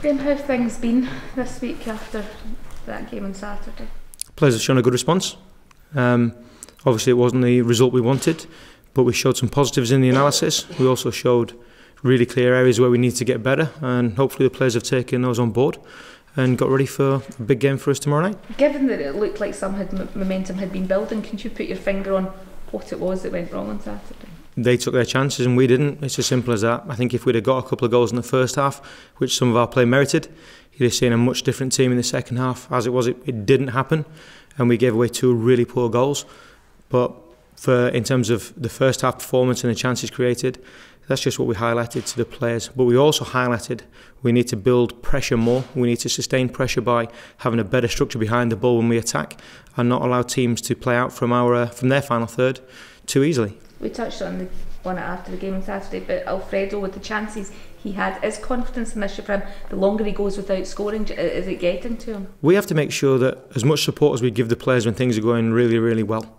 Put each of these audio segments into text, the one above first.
Graeme, how have things been this week after that game on Saturday? Players have shown a good response. Obviously it wasn't the result we wanted, but we showed some positives in the analysis. We also showed really clear areas where we need to get better, and hopefully the players have taken those on board and got ready for a big game for us tomorrow night. Given that it looked like some momentum had been building, can you put your finger on what it was that went wrong on Saturday? They took their chances and we didn't. It's as simple as that. I think if we'd have got a couple of goals in the first half, which some of our play merited, you'd have seen a much different team in the second half. As it was, it didn't happen, and we gave away 2 really poor goals. But in terms of the first half performance and the chances created, that's just what we highlighted to the players. But we also highlighted we need to build pressure more. We need to sustain pressure by having a better structure behind the ball when we attack, and not allow teams to play out from their final third too easily. We touched on the one after the game on Saturday, but Alfredo, with the chances he had, is confidence an issue for him? The longer he goes without scoring, is it getting to him? We have to make sure that as much support as we give the players when things are going really, really well,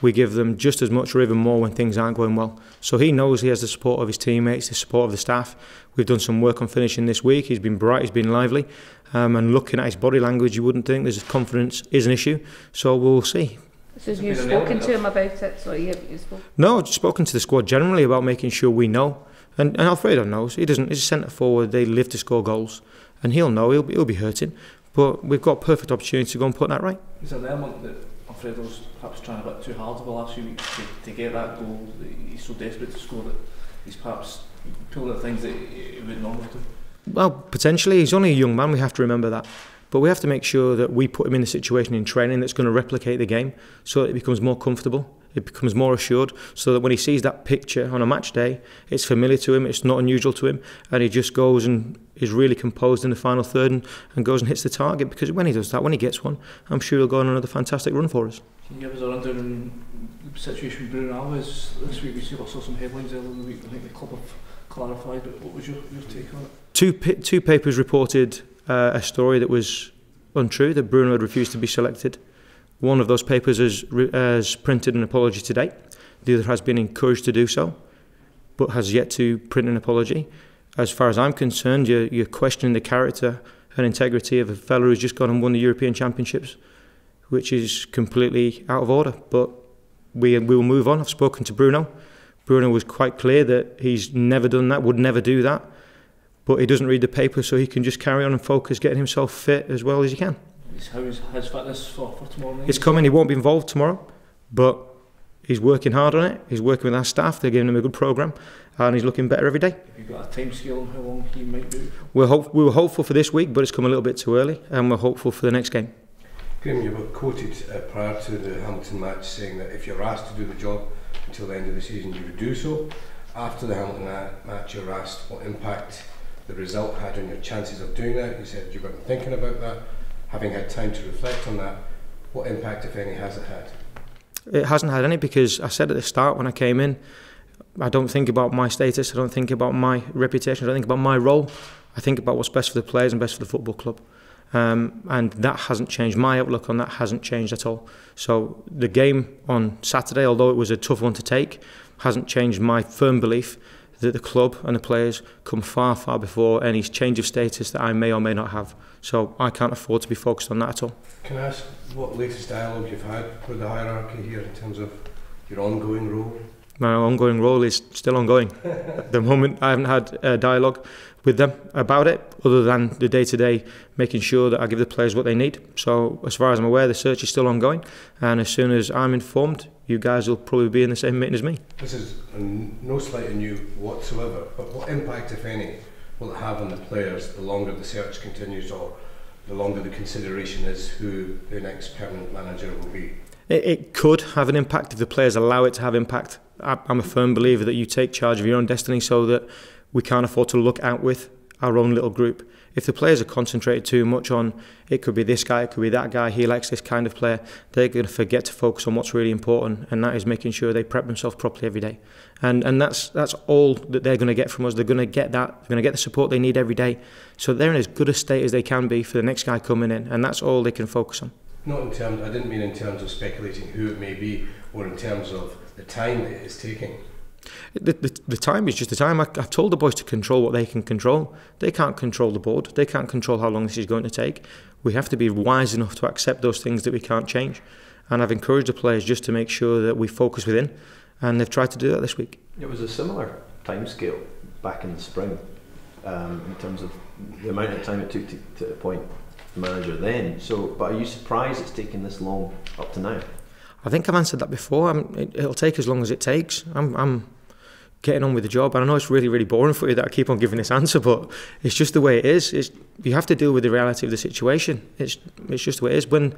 we give them just as much or even more when things aren't going well. So he knows he has the support of his teammates, the support of the staff. We've done some work on finishing this week. He's been bright, he's been lively, and looking at his body language, you wouldn't think his confidence is an issue. So we'll see. So have you spoken to him about it? Sorry, have you spoken? No, I've spoken to the squad generally about making sure we know. And Alfredo knows. He's a centre forward. They live to score goals, and he'll know. He'll be hurting, but we've got a perfect opportunity to go and put that right. Is there an element that Alfredo's perhaps trying a bit too hard over the last few weeks to get that goal? He's so desperate to score that he's perhaps pulling at things that he would normally do? Well, potentially. He's only a young man. We have to remember that. But we have to make sure that we put him in a situation in training that's going to replicate the game, so that it becomes more comfortable, it becomes more assured, so that when he sees that picture on a match day, it's familiar to him, it's not unusual to him, and he just goes and is really composed in the final third and goes and hits the target. Because when he does that, when he gets one, I'm sure he'll go on another fantastic run for us. Can you give us a rundown on the situation with Bruno Alves this week? We saw some headlines earlier in the week. I think the club have clarified, but what was your take on it? Two papers reported a story that was untrue, that Bruno had refused to be selected. One of those papers has printed an apology today. The other has been encouraged to do so, but has yet to print an apology. As far as I'm concerned, you're questioning the character and integrity of a fellow who's just gone and won the European Championships, which is completely out of order. But we will move on. I've spoken to Bruno. Bruno was quite clear that he's never done that, would never do that. But he doesn't read the paper, so he can just carry on and focus, getting himself fit as well as he can. How is his fitness for tomorrow night? It's coming. He won't be involved tomorrow, but he's working hard on it. He's working with our staff. They're giving him a good programme, and he's looking better every day. Have you got a time scale on how long he might do? We were hopeful for this week, but it's come a little bit too early, and we're hopeful for the next game. Graeme, you were quoted prior to the Hamilton match saying that if you're asked to do the job until the end of the season, you would do so. After the Hamilton match, you were asked what impact the result had on your chances of doing that. You said you've been thinking about that, having had time to reflect on that. What impact, if any, has it had? It hasn't had any, because I said at the start when I came in, I don't think about my status, I don't think about my reputation, I don't think about my role. I think about what's best for the players and best for the football club. And that hasn't changed. My outlook on that hasn't changed at all. So the game on Saturday, although it was a tough one to take, hasn't changed my firm belief that the club and the players come far, far before any change of status that I may or may not have. So I can't afford to be focused on that at all. Can I ask what latest dialogue you've had with the hierarchy here in terms of your ongoing role? My ongoing role is still ongoing. At the moment, I haven't had a dialogue with them about it, other than the day-to-day making sure that I give the players what they need. So as far as I'm aware, the search is still ongoing, and as soon as I'm informed, you guys will probably be in the same meeting as me. This is no slight of new whatsoever, but what impact, if any, will it have on the players the longer the search continues, or the longer the consideration is who the next permanent manager will be? It could have an impact if the players allow it to have impact. I'm a firm believer that you take charge of your own destiny, so that we can't afford to look out with our own little group. If the players are concentrated too much on, it could be this guy, it could be that guy, he likes this kind of player, they're going to forget to focus on what's really important, and that is making sure they prep themselves properly every day. And that's all that they're going to get from us. They're going to get that, they're going to get the support they need every day, so they're in as good a state as they can be for the next guy coming in, and that's all they can focus on. Not in terms, I didn't mean in terms of speculating who it may be, or in terms of the time that it is taking. The time is just the time. I've told the boys to control what they can control. They can't control the board. They can't control how long this is going to take. We have to be wise enough to accept those things that we can't change. And I've encouraged the players just to make sure that we focus within, and they've tried to do that this week. It was a similar timescale back in the spring in terms of the amount of time it took to appoint the manager then. So, but are you surprised it's taken this long up to now? I think I've answered that before. It'll take as long as it takes. I'm getting on with the job, and I know it's really, really boring for you that I keep on giving this answer, but it's just the way it is. You have to deal with the reality of the situation. It's just the way it is. When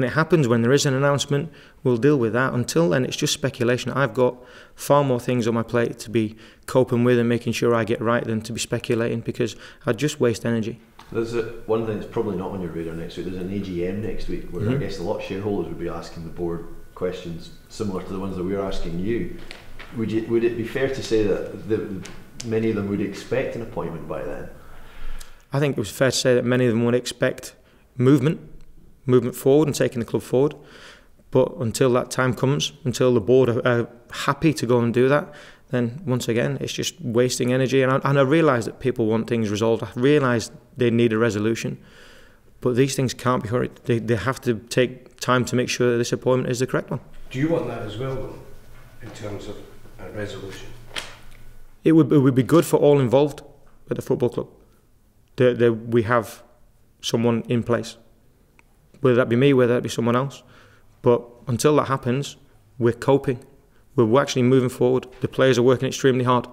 it happens, when there is an announcement, we'll deal with that. Until then, it's just speculation. I've got far more things on my plate to be coping with and making sure I get right than to be speculating, because I'd just waste energy. There's one thing that's probably not on your radar next week. There's an AGM next week where I guess a lot of shareholders would be asking the board questions similar to the ones that we're asking you. Would it be fair to say that many of them would expect an appointment by then? I think it was fair to say that many of them would expect movement forward and taking the club forward. But until that time comes, until the board are happy to go and do that, then once again, it's just wasting energy. And I realise that people want things resolved. I realise they need a resolution. But these things can't be hurried. They have to take time to make sure that this appointment is the correct one. Do you want that as well, though, in terms of a resolution? It would be good for all involved at the football club that we have someone in place, whether that be me, whether that be someone else. But until that happens, we're coping. We're actually moving forward. The players are working extremely hard,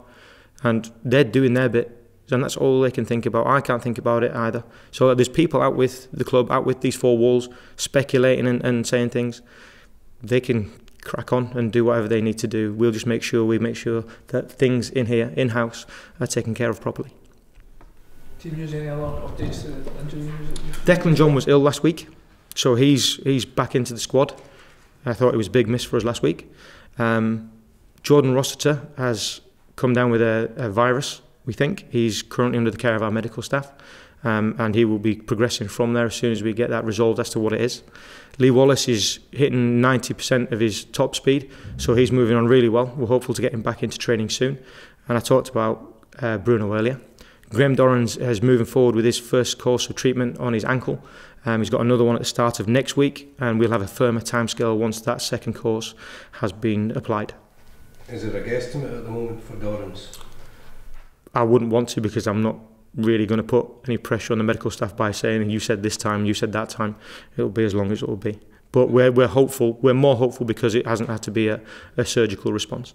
and they're doing their bit, and that's all they can think about. I can't think about it either. So there's people out with the club, out with these four walls, speculating and saying things. They can crack on and do whatever they need to do. We'll just make sure that things in here, in-house, are taken care of properly. Team news, any other updates to the injury news? Declan John was ill last week, so he's back into the squad. I thought it was a big miss for us last week. Jordan Rossiter has come down with a virus, we think. He's currently under the care of our medical staff, and he will be progressing from there as soon as we get that resolved as to what it is. Lee Wallace is hitting 90% of his top speed, so he's moving on really well. We're hopeful to get him back into training soon. And I talked about Bruno earlier. Graeme Dorrans is moving forward with his first course of treatment on his ankle. He's got another one at the start of next week, and we'll have a firmer timescale once that second course has been applied. Is it a guesstimate at the moment for Dorrans? I wouldn't want to, because I'm not really going to put any pressure on the medical staff by saying you said this time, you said that time. It'll be as long as it will be. But we're hopeful. We're more hopeful because it hasn't had to be a surgical response.